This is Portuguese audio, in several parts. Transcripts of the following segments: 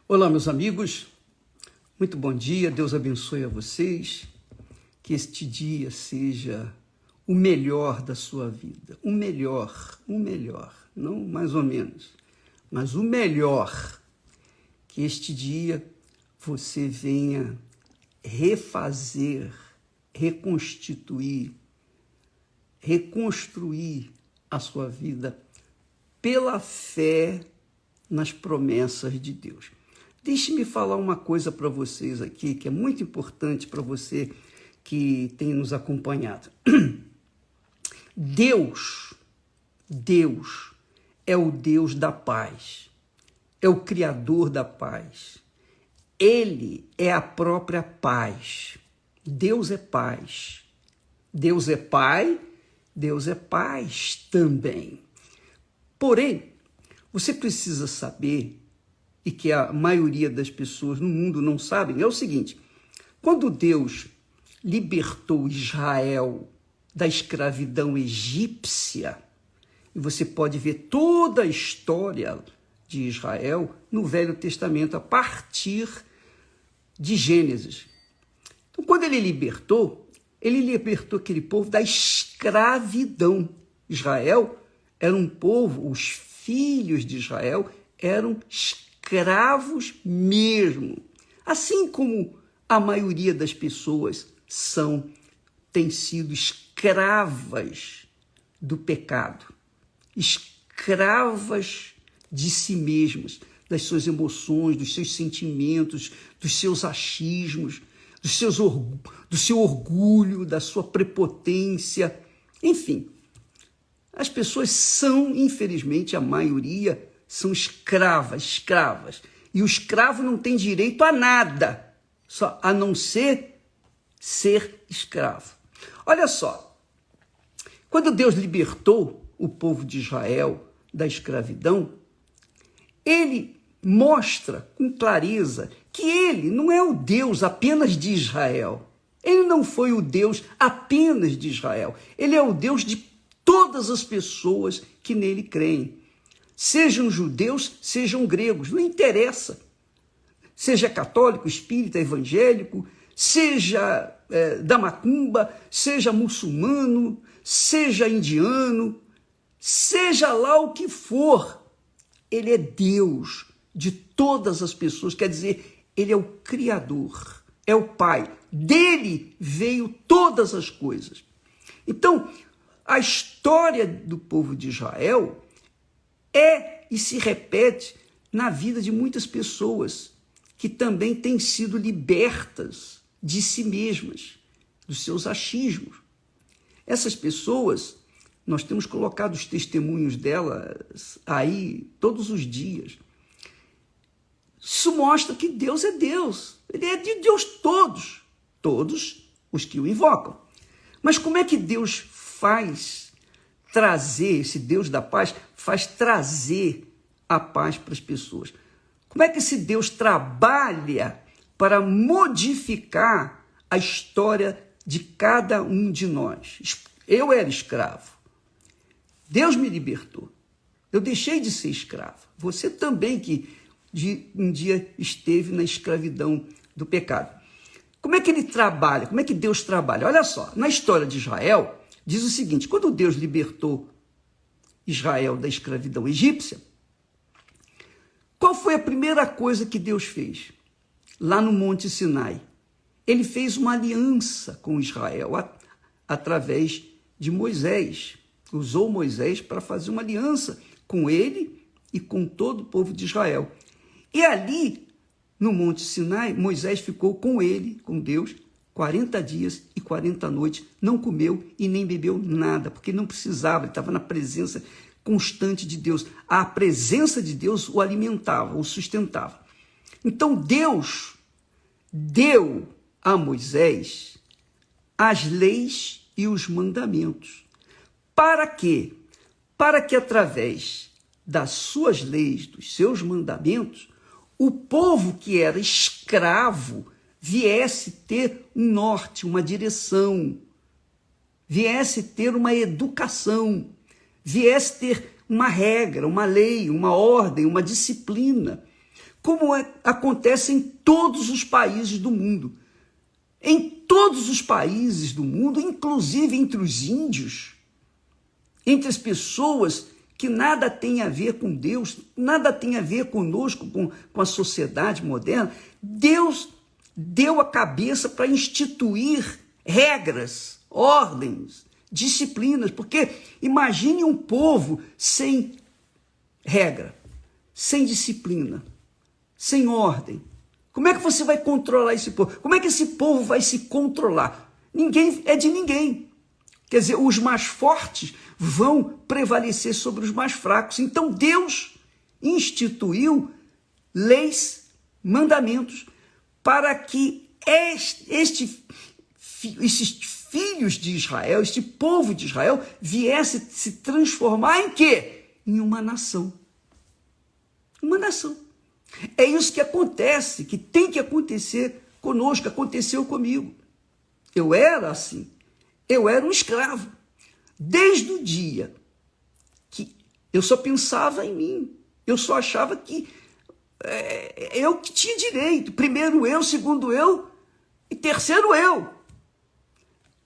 Olá, meus amigos, muito bom dia, Deus abençoe a vocês, que este dia seja o melhor da sua vida, o melhor, não mais ou menos, mas o melhor, que este dia você venha refazer, reconstituir, reconstruir a sua vida pela fé nas promessas de Deus. Deixe-me falar uma coisa para vocês aqui, que é muito importante para você que tem nos acompanhado. Deus é o Deus da paz, é o Criador da paz. Ele é a própria paz. Deus é paz. Deus é Pai, Deus é paz também. Porém, você precisa saber, e que a maioria das pessoas no mundo não sabem, é o seguinte: quando Deus libertou Israel da escravidão egípcia, e você pode ver toda a história de Israel no Velho Testamento, a partir de Gênesis. Então, quando ele libertou aquele povo da escravidão. Israel era um povo, os filhos de Israel eram escravos mesmo, assim como a maioria das pessoas têm sido escravas do pecado, escravas de si mesmas, das suas emoções, dos seus sentimentos, dos seus achismos, do seu orgulho, da sua prepotência, enfim. As pessoas infelizmente, a maioria são escravas. E o escravo não tem direito a nada, só a não ser escravo. Olha só, quando Deus libertou o povo de Israel da escravidão, ele mostra com clareza que ele não é o Deus apenas de Israel. Ele não foi o Deus apenas de Israel. Ele é o Deus de todas as pessoas que nele creem. Sejam judeus, sejam gregos, não interessa. Seja católico, espírita, evangélico, seja da macumba, seja muçulmano, seja indiano, seja lá o que for, ele é Deus de todas as pessoas, quer dizer, ele é o Criador, é o Pai, dele veio todas as coisas. Então, a história do povo de Israel é e se repete na vida de muitas pessoas que também têm sido libertas de si mesmas, dos seus achismos. Essas pessoas, nós temos colocado os testemunhos delas aí todos os dias. Isso mostra que Deus é Deus. Ele é de Deus todos os que o invocam. Mas como é que Deus faz trazer, esse Deus da paz, faz trazer a paz para as pessoas? Como é que esse Deus trabalha para modificar a história de cada um de nós? Eu era escravo. Deus me libertou. Eu deixei de ser escravo. Você também que um dia esteve na escravidão do pecado. Como é que ele trabalha? Como é que Deus trabalha? Olha só, na história de Israel, diz o seguinte: quando Deus libertou Israel da escravidão egípcia, qual foi a primeira coisa que Deus fez? Lá no Monte Sinai, ele fez uma aliança com Israel através de Moisés. Usou Moisés para fazer uma aliança com ele e com todo o povo de Israel. E ali, no Monte Sinai, Moisés ficou com ele, com Deus, 40 dias e 40 noites, não comeu e nem bebeu nada, porque não precisava, ele estava na presença constante de Deus. A presença de Deus o alimentava, o sustentava. Então Deus deu a Moisés as leis e os mandamentos. Para quê? Para que através das suas leis, dos seus mandamentos, o povo que era escravo viesse ter um norte, uma direção, viesse ter uma educação, viesse ter uma regra, uma lei, uma ordem, uma disciplina. como acontece em todos os países do mundo. Em todos os países do mundo, inclusive entre os índios, entre as pessoas que nada tem a ver com Deus, nada tem a ver conosco, com a sociedade moderna, Deus deu a cabeça para instituir regras, ordens, disciplinas, porque imagine um povo sem regra, sem disciplina, sem ordem. Como é que você vai controlar esse povo? Como é que esse povo vai se controlar? Ninguém é de ninguém. Quer dizer, os mais fortes vão prevalecer sobre os mais fracos. Então Deus instituiu leis, mandamentos, para que esses filhos de Israel, este povo de Israel, viesse se transformar em quê? Em uma nação. Uma nação. É isso que acontece, que tem que acontecer conosco, aconteceu comigo. Eu era assim, eu era um escravo. Desde o dia que eu só pensava em mim, eu só achava que eu que tinha direito, primeiro eu, segundo eu e terceiro eu.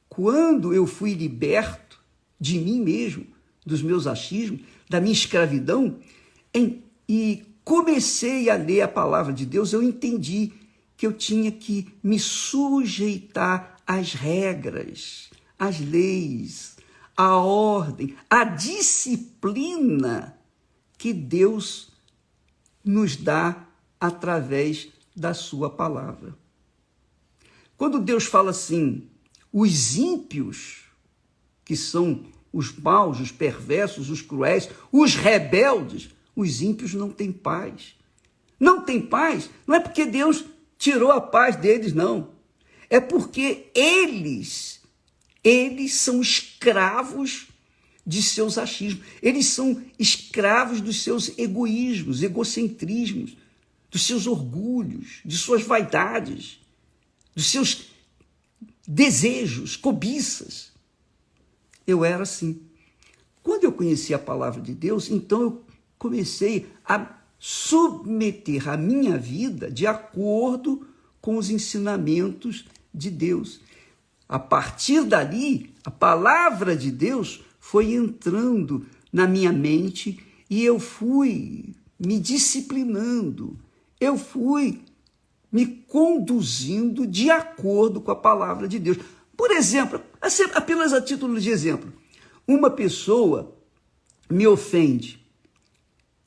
Quando eu fui liberto de mim mesmo, dos meus achismos, da minha escravidão, e comecei a ler a palavra de Deus, eu entendi que eu tinha que me sujeitar às regras, às leis, à ordem, à disciplina que Deus nos dá através da sua palavra. Quando Deus fala assim, os ímpios, que são os maus, os perversos, os cruéis, os rebeldes, os ímpios não têm paz. Não têm paz, não é porque Deus tirou a paz deles, não. É porque eles são escravos de seus achismos. Eles são escravos dos seus egoísmos, egocentrismos, dos seus orgulhos, de suas vaidades, dos seus desejos, cobiças. Eu era assim. Quando eu conheci a palavra de Deus, então eu comecei a submeter a minha vida de acordo com os ensinamentos de Deus. A partir dali, a palavra de Deus foi entrando na minha mente e eu fui me disciplinando, eu fui me conduzindo de acordo com a palavra de Deus. Por exemplo, apenas a título de exemplo, uma pessoa me ofende,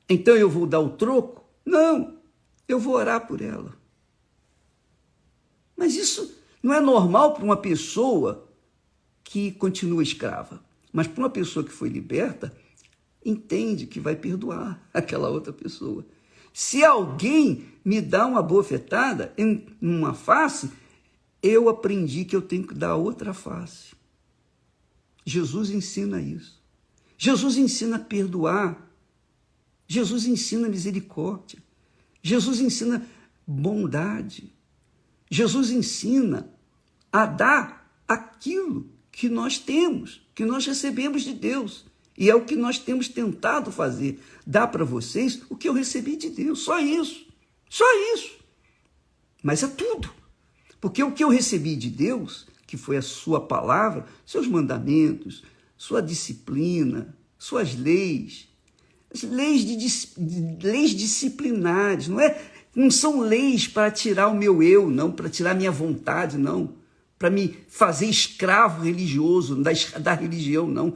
então eu vou dar o troco? Não, eu vou orar por ela. Mas isso não é normal para uma pessoa que continua escrava. Mas para uma pessoa que foi liberta, entende que vai perdoar aquela outra pessoa. Se alguém me dá uma bofetada em uma face, eu aprendi que eu tenho que dar outra face. Jesus ensina isso. Jesus ensina a perdoar. Jesus ensina misericórdia. Jesus ensina bondade. Jesus ensina a dar aquilo que nós temos, que nós recebemos de Deus. E é o que nós temos tentado fazer. Dar para vocês o que eu recebi de Deus. Só isso. Só isso. Mas é tudo. Porque o que eu recebi de Deus, que foi a sua palavra, seus mandamentos, sua disciplina, suas leis, leis disciplinares, não são leis para tirar o meu eu, não, para tirar a minha vontade, não, para me fazer escravo religioso da religião, não.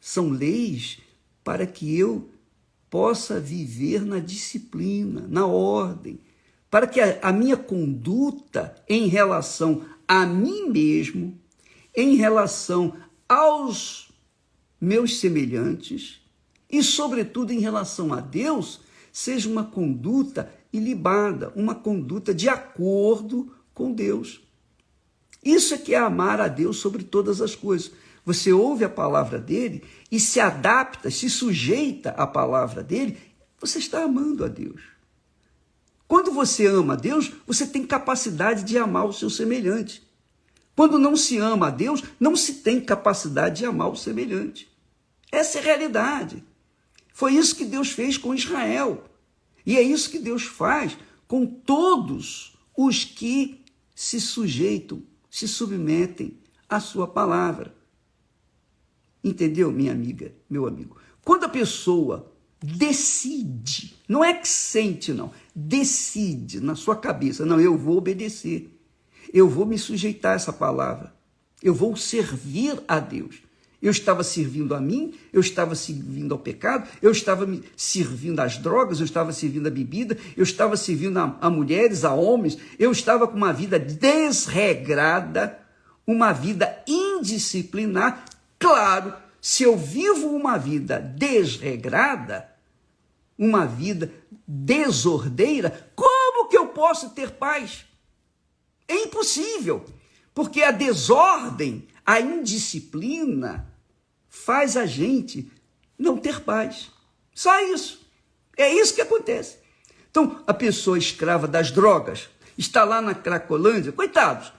São leis para que eu possa viver na disciplina, na ordem, para que a minha conduta em relação a mim mesmo, em relação aos meus semelhantes e, sobretudo, em relação a Deus, seja uma conduta ilibada, uma conduta de acordo com Deus. Isso é que é amar a Deus sobre todas as coisas. Você ouve a palavra dele e se adapta, se sujeita à palavra dele, você está amando a Deus. Quando você ama a Deus, você tem capacidade de amar o seu semelhante. Quando não se ama a Deus, não se tem capacidade de amar o semelhante. Essa é a realidade. Foi isso que Deus fez com Israel. E é isso que Deus faz com todos os que se sujeitam, se submetem à sua palavra. Entendeu, minha amiga, meu amigo? Quando a pessoa decide, não é que sente, não, decide na sua cabeça, não, eu vou obedecer, eu vou me sujeitar a essa palavra, eu vou servir a Deus. Eu estava servindo a mim, eu estava servindo ao pecado, eu estava me servindo às drogas, eu estava servindo à bebida, eu estava servindo a mulheres, a homens, eu estava com uma vida desregrada, uma vida indisciplinar. Claro, se eu vivo uma vida desregrada, uma vida desordeira, como que eu posso ter paz? É impossível, porque a desordem, a indisciplina faz a gente não ter paz. Só isso. É isso que acontece. Então, a pessoa escrava das drogas está lá na Cracolândia, coitados,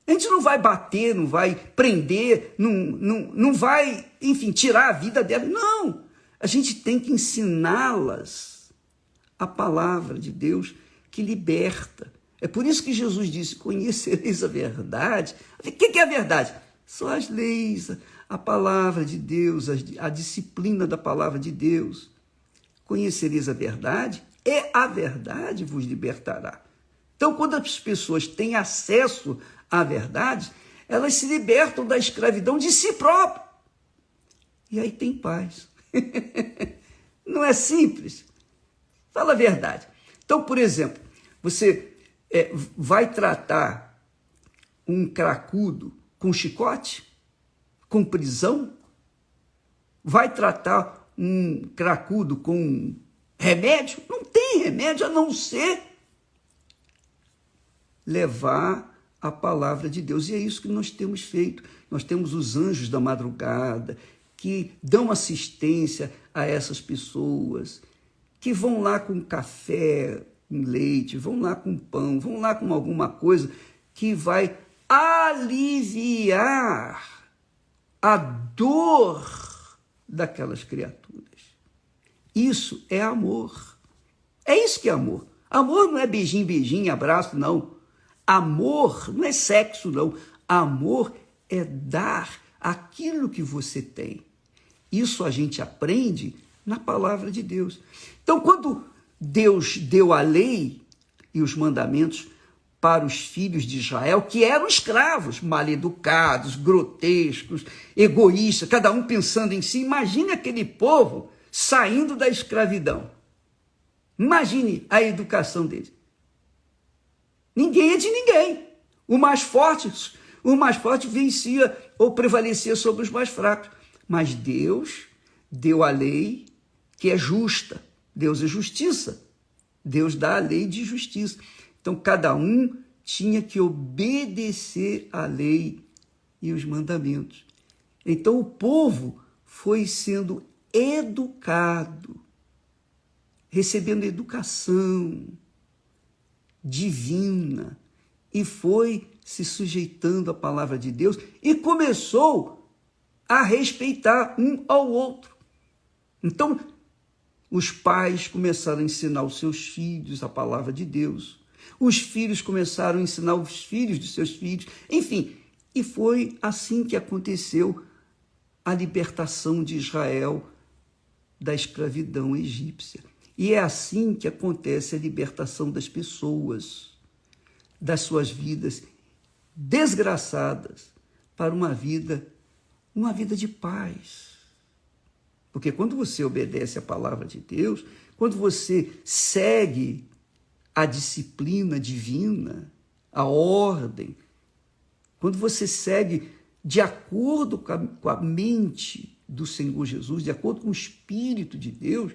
a gente não vai bater, não vai prender, não vai, enfim, tirar a vida dela. Não, a gente tem que ensiná-las a palavra de Deus que liberta. É por isso que Jesus disse, conhecereis a verdade. O que é a verdade? São as leis, a palavra de Deus, a disciplina da palavra de Deus. Conhecereis a verdade, e a verdade vos libertará. Então, quando as pessoas têm acesso à verdade, elas se libertam da escravidão de si próprias. E aí tem paz. Não é simples? Fala a verdade. Então, por exemplo, você vai tratar um cracudo com chicote? Com prisão? Vai tratar um cracudo com remédio? Não tem remédio a não ser levar a palavra de Deus. E é isso que nós temos feito. Nós temos os anjos da madrugada que dão assistência a essas pessoas, que vão lá com café, com leite, vão lá com pão, vão lá com alguma coisa que vai aliviar a dor daquelas criaturas. Isso é amor. É isso que é amor. Amor não é beijinho, beijinho, abraço, não. Amor não é sexo, não. Amor é dar aquilo que você tem. Isso a gente aprende na palavra de Deus. Então, quando Deus deu a lei e os mandamentos para os filhos de Israel, que eram escravos, mal-educados, grotescos, egoístas, cada um pensando em si. Imagine aquele povo saindo da escravidão. Imagine a educação deles. Ninguém é de ninguém. O mais forte vencia ou prevalecia sobre os mais fracos. Mas Deus deu a lei que é justa. Deus é justiça. Deus dá a lei de justiça. Então, cada um tinha que obedecer à lei e os mandamentos. Então, o povo foi sendo educado, recebendo educação divina, e foi se sujeitando à palavra de Deus e começou a respeitar um ao outro. Então, os pais começaram a ensinar os seus filhos a palavra de Deus. Os filhos começaram a ensinar os filhos de seus filhos. Enfim, e foi assim que aconteceu a libertação de Israel da escravidão egípcia. E é assim que acontece a libertação das pessoas, das suas vidas desgraçadas, para uma vida de paz. Porque quando você obedece à palavra de Deus, quando você segue a disciplina divina, a ordem, quando você segue de acordo com a mente do Senhor Jesus, de acordo com o Espírito de Deus,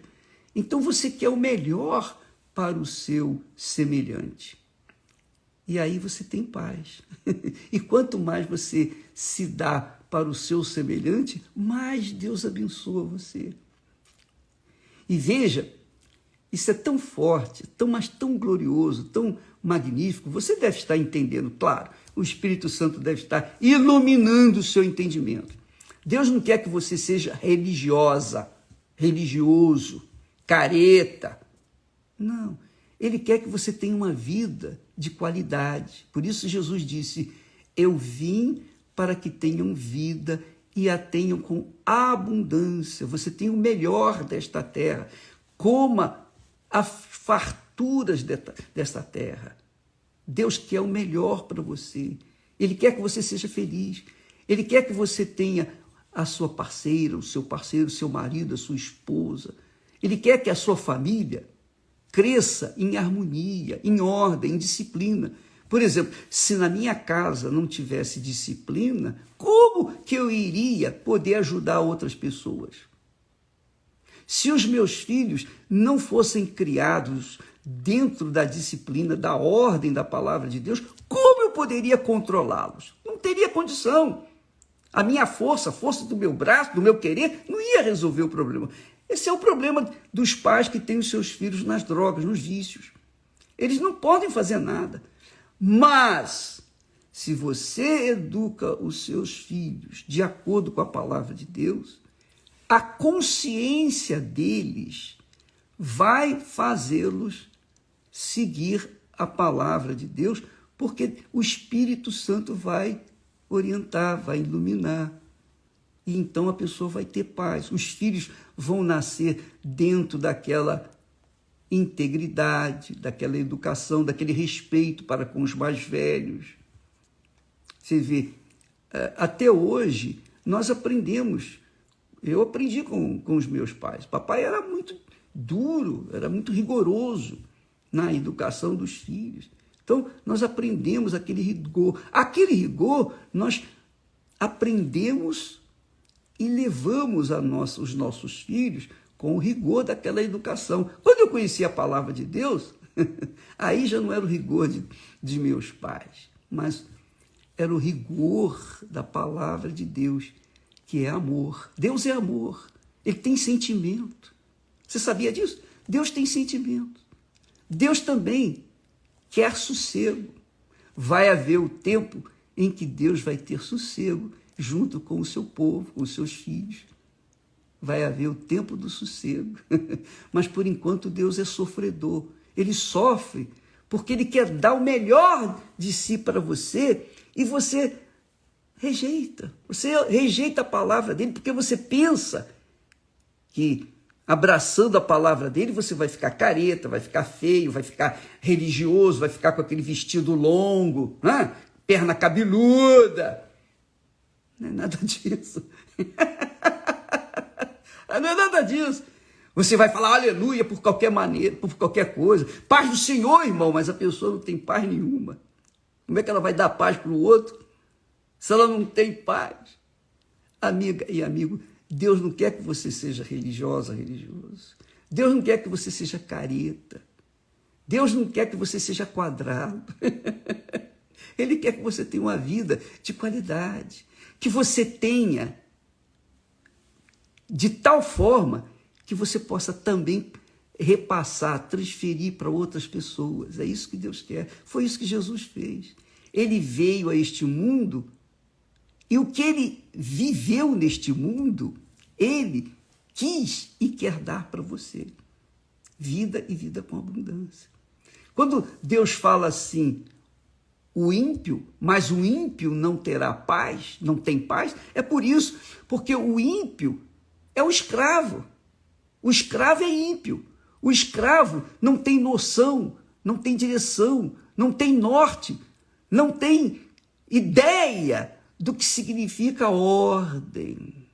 então você quer o melhor para o seu semelhante. E aí você tem paz. E quanto mais você se dá para o seu semelhante, mais Deus abençoa você. E veja, isso é tão forte, mas tão glorioso, tão magnífico. Você deve estar entendendo, claro. O Espírito Santo deve estar iluminando o seu entendimento. Deus não quer que você seja religioso, careta. Não. Ele quer que você tenha uma vida de qualidade. Por isso Jesus disse, eu vim para que tenham vida e a tenham com abundância. Você tem o melhor desta terra. Coma as farturas desta terra. Deus quer o melhor para você. Ele quer que você seja feliz. Ele quer que você tenha a sua parceira, o seu parceiro, o seu marido, a sua esposa. Ele quer que a sua família cresça em harmonia, em ordem, em disciplina. Por exemplo, se na minha casa não tivesse disciplina, como que eu iria poder ajudar outras pessoas? Se os meus filhos não fossem criados dentro da disciplina, da ordem da palavra de Deus, como eu poderia controlá-los? Não teria condição. A minha força, a força do meu braço, do meu querer, não ia resolver o problema. Esse é o problema dos pais que têm os seus filhos nas drogas, nos vícios. Eles não podem fazer nada. Mas, se você educa os seus filhos de acordo com a palavra de Deus, a consciência deles vai fazê-los seguir a palavra de Deus, porque o Espírito Santo vai orientar, vai iluminar. E então a pessoa vai ter paz. Os filhos vão nascer dentro daquela integridade, daquela educação, daquele respeito para com os mais velhos. Você vê, até hoje nós aprendemos. Eu aprendi com os meus pais. Papai era muito duro, era muito rigoroso na educação dos filhos. Então, nós aprendemos aquele rigor. Aquele rigor, nós aprendemos e levamos os nossos filhos com o rigor daquela educação. Quando eu conheci a palavra de Deus, aí já não era o rigor de meus pais, mas era o rigor da palavra de Deus, que é amor. Deus é amor. Ele tem sentimento. Você sabia disso? Deus tem sentimento. Deus também quer sossego. Vai haver o tempo em que Deus vai ter sossego junto com o seu povo, com os seus filhos. Vai haver o tempo do sossego. Mas, por enquanto, Deus é sofredor. Ele sofre porque Ele quer dar o melhor de si para você e você rejeita. Você rejeita a palavra dele porque você pensa que abraçando a palavra dele você vai ficar careta, vai ficar feio, vai ficar religioso, vai ficar com aquele vestido longo, né? Perna cabeluda. Não é nada disso. Não é nada disso. Você vai falar aleluia por qualquer maneira, por qualquer coisa. Paz do Senhor, irmão, mas a pessoa não tem paz nenhuma. Como é que ela vai dar paz para o outro se ela não tem paz? Amiga e amigo, Deus não quer que você seja religiosa, religioso. Deus não quer que você seja careta. Deus não quer que você seja quadrado. Ele quer que você tenha uma vida de qualidade. Que você tenha de tal forma que você possa também repassar, transferir para outras pessoas. É isso que Deus quer. Foi isso que Jesus fez. Ele veio a este mundo e o que ele viveu neste mundo, ele quis e quer dar para você. Vida e vida com abundância. Quando Deus fala assim, o ímpio, mas o ímpio não terá paz, não tem paz, é por isso, porque o ímpio é o escravo. O escravo é ímpio. O escravo não tem noção, não tem direção, não tem norte, não tem ideia do que significa ordem.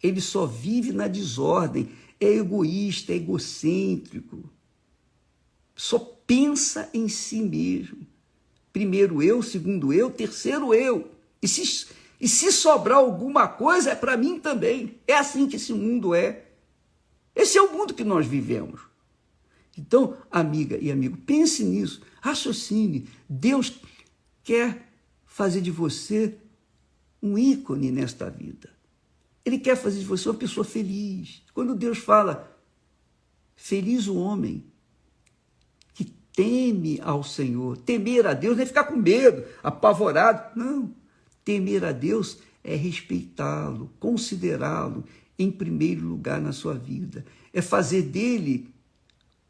Ele só vive na desordem, é egoísta, é egocêntrico, só pensa em si mesmo. Primeiro eu, segundo eu, terceiro eu. E se sobrar alguma coisa, é para mim também. É assim que esse mundo é. Esse é o mundo que nós vivemos. Então, amiga e amigo, pense nisso, raciocine. Deus quer fazer de você um ícone nesta vida. Ele quer fazer de você uma pessoa feliz. Quando Deus fala, feliz o homem que teme ao Senhor. Temer a Deus não é ficar com medo, apavorado. Não. Temer a Deus é respeitá-lo, considerá-lo em primeiro lugar na sua vida. É fazer dele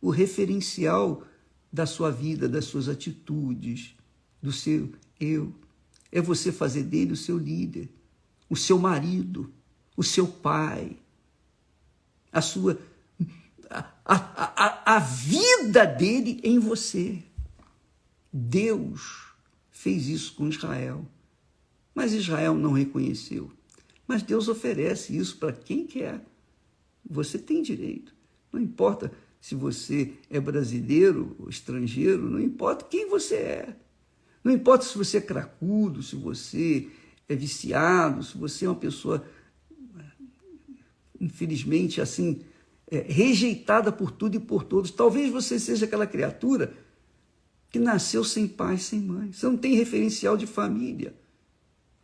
o referencial da sua vida, das suas atitudes, do seu eu. É você fazer dele o seu líder, o seu marido, o seu pai, a vida dele em você. Deus fez isso com Israel, mas Israel não reconheceu. Mas Deus oferece isso para quem quer. Você tem direito. Não importa se você é brasileiro ou estrangeiro, não importa quem você é. Não importa se você é cracudo, se você é viciado, se você é uma pessoa, infelizmente, assim, rejeitada por tudo e por todos. Talvez você seja aquela criatura que nasceu sem pai, sem mãe. Você não tem referencial de família.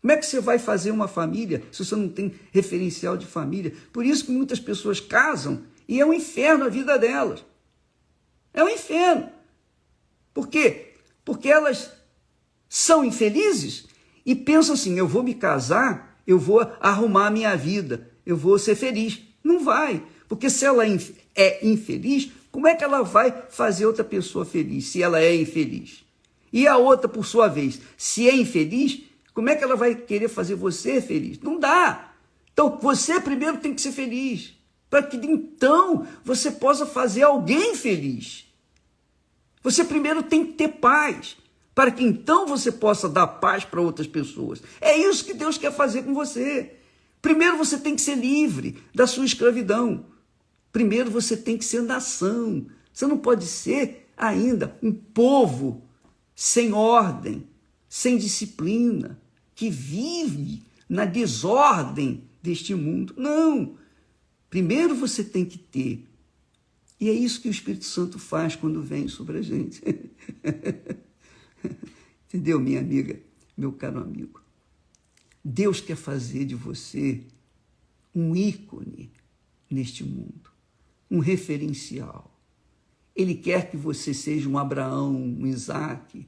Como é que você vai fazer uma família se você não tem referencial de família? Por isso que muitas pessoas casam e é um inferno a vida delas. É um inferno. Por quê? Porque elas são infelizes e pensam assim, eu vou me casar, eu vou arrumar a minha vida, eu vou ser feliz. Não vai, porque se ela é infeliz, como é que ela vai fazer outra pessoa feliz se ela é infeliz? E a outra, por sua vez, se é infeliz, como é que ela vai querer fazer você feliz? Não dá. Então, você primeiro tem que ser feliz, para que então você possa fazer alguém feliz. Você primeiro tem que ter paz, para que então você possa dar paz para outras pessoas. É isso que Deus quer fazer com você. Primeiro você tem que ser livre da sua escravidão. Primeiro você tem que ser nação. Você não pode ser ainda um povo sem ordem, sem disciplina, que vive na desordem deste mundo. Não. Primeiro você tem que ter. E é isso que o Espírito Santo faz quando vem sobre a gente. Entendeu, minha amiga, meu caro amigo? Deus quer fazer de você um ícone neste mundo, um referencial. Ele quer que você seja um Abraão, um Isaac.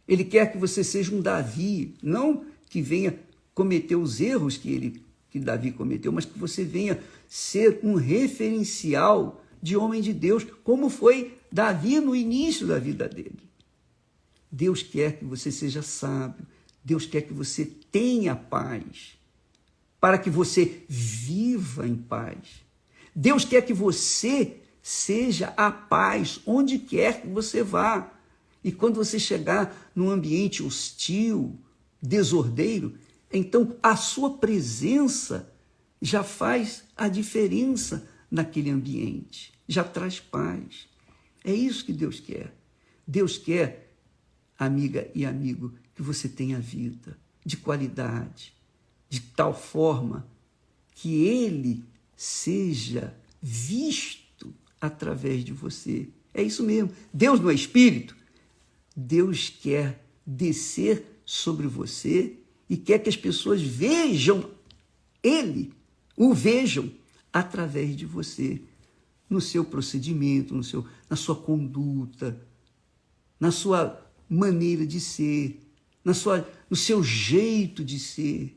Ele quer que você seja um Davi, não que venha cometer os erros que Davi cometeu, mas que você venha ser um referencial de homem de Deus, como foi Davi no início da vida dele. Deus quer que você seja sábio, Deus quer que você tenha paz, para que você viva em paz. Deus quer que você seja a paz onde quer que você vá. E quando você chegar num ambiente hostil, desordeiro, então a sua presença já faz a diferença naquele ambiente, já traz paz. É isso que Deus quer. Deus quer, amiga e amigo, que você tenha vida de qualidade, de tal forma que Ele seja visto através de você. É isso mesmo. Deus não é espírito. Deus quer descer sobre você e quer que as pessoas vejam Ele, o vejam através de você, no seu procedimento, na sua conduta, na sua maneira de ser, no seu jeito de ser,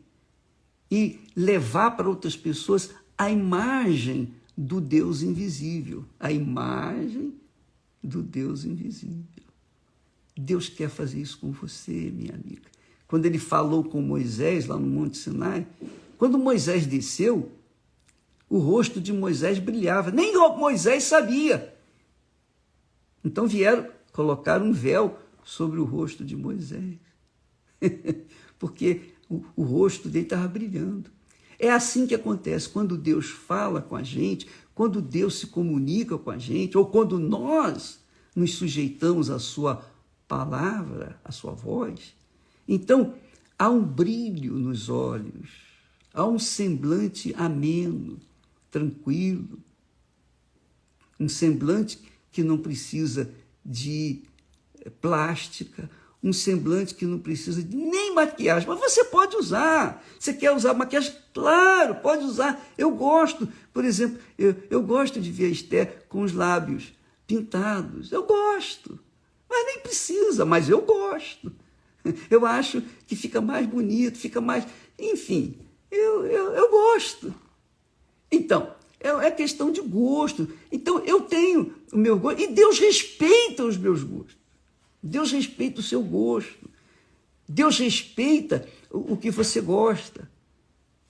e levar para outras pessoas a imagem do Deus invisível, a imagem do Deus invisível. Deus quer fazer isso com você, minha amiga. Quando ele falou com Moisés lá no Monte Sinai, quando Moisés desceu, o rosto de Moisés brilhava, nem Moisés sabia. Então vieram colocar um véu sobre o rosto de Moisés, porque o rosto dele estava brilhando. É assim que acontece quando Deus fala com a gente, quando Deus se comunica com a gente, ou quando nós nos sujeitamos à sua palavra, à sua voz. Então, há um brilho nos olhos, há um semblante ameno, tranquilo, um semblante que não precisa de plástica, um semblante que não precisa de nem maquiagem, mas você pode usar. Você quer usar maquiagem? Claro, pode usar. Eu gosto, por exemplo, eu gosto de ver a Esther com os lábios pintados. Eu gosto, mas nem precisa, mas eu gosto. Eu acho que fica mais bonito, fica mais... Enfim, eu gosto. Então, É questão de gosto. Então, eu tenho o meu gosto, e Deus respeita os meus gostos. Deus respeita o seu gosto. Deus respeita o que você gosta.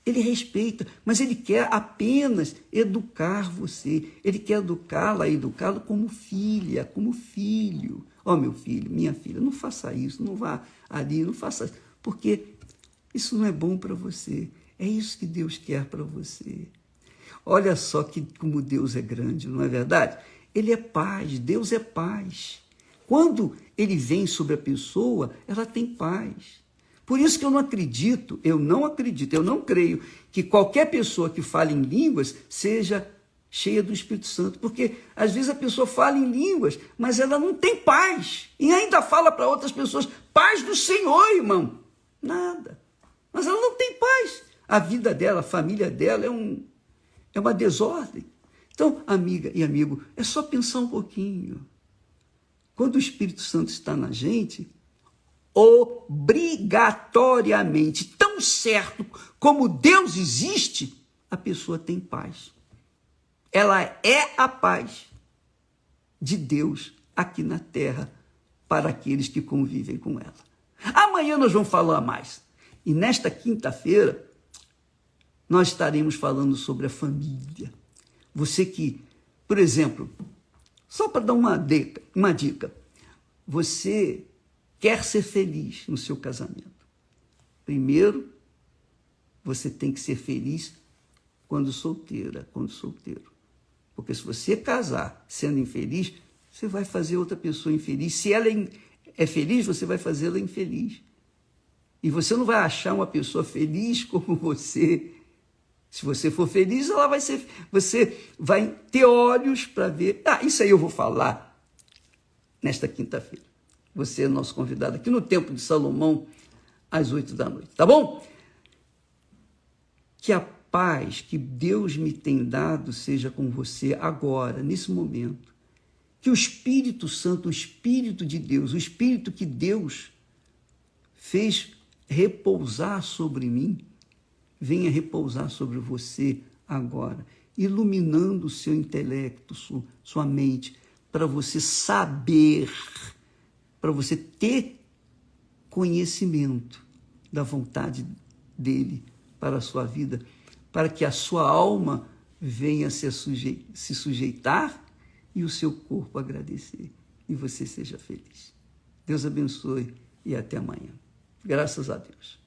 Ele respeita, mas ele quer apenas educar você. Ele quer educá-la, educá-lo como filha, como filho. Ó, meu filho, minha filha, não faça isso, não vá ali, não faça isso, porque isso não é bom para você. É isso que Deus quer para você. Olha só como Deus é grande, não é verdade? Ele é paz, Deus é paz. Quando ele vem sobre a pessoa, ela tem paz. Por isso que eu não creio que qualquer pessoa que fale em línguas seja cheia do Espírito Santo. Porque às vezes a pessoa fala em línguas, mas ela não tem paz. E ainda fala para outras pessoas, paz do Senhor, irmão. Nada. Mas ela não tem paz. A vida dela, a família dela é uma desordem. Então, amiga e amigo, é só pensar um pouquinho. Quando o Espírito Santo está na gente, obrigatoriamente, tão certo como Deus existe, a pessoa tem paz. Ela é a paz de Deus aqui na terra para aqueles que convivem com ela. Amanhã nós vamos falar mais. E nesta quinta-feira, nós estaremos falando sobre a família. Você que, por exemplo, só para dar uma dica, você quer ser feliz no seu casamento. Primeiro, você tem que ser feliz quando solteira, quando solteiro. Porque se você casar sendo infeliz, você vai fazer outra pessoa infeliz. Se ela é feliz, você vai fazê-la infeliz. E você não vai achar uma pessoa feliz como você. Se você for feliz, ela vai ser. Você vai ter olhos para ver. Isso aí eu vou falar nesta quinta-feira. Você é nosso convidado aqui no Templo de Salomão, às 20h, tá bom? Que a paz que Deus me tem dado seja com você agora, nesse momento. Que o Espírito Santo, o Espírito de Deus, o Espírito que Deus fez repousar sobre mim, venha repousar sobre você agora, iluminando o seu intelecto, sua mente, para você saber, para você ter conhecimento da vontade dele para a sua vida, para que a sua alma venha se sujeitar e o seu corpo agradecer, e você seja feliz. Deus abençoe e até amanhã. Graças a Deus.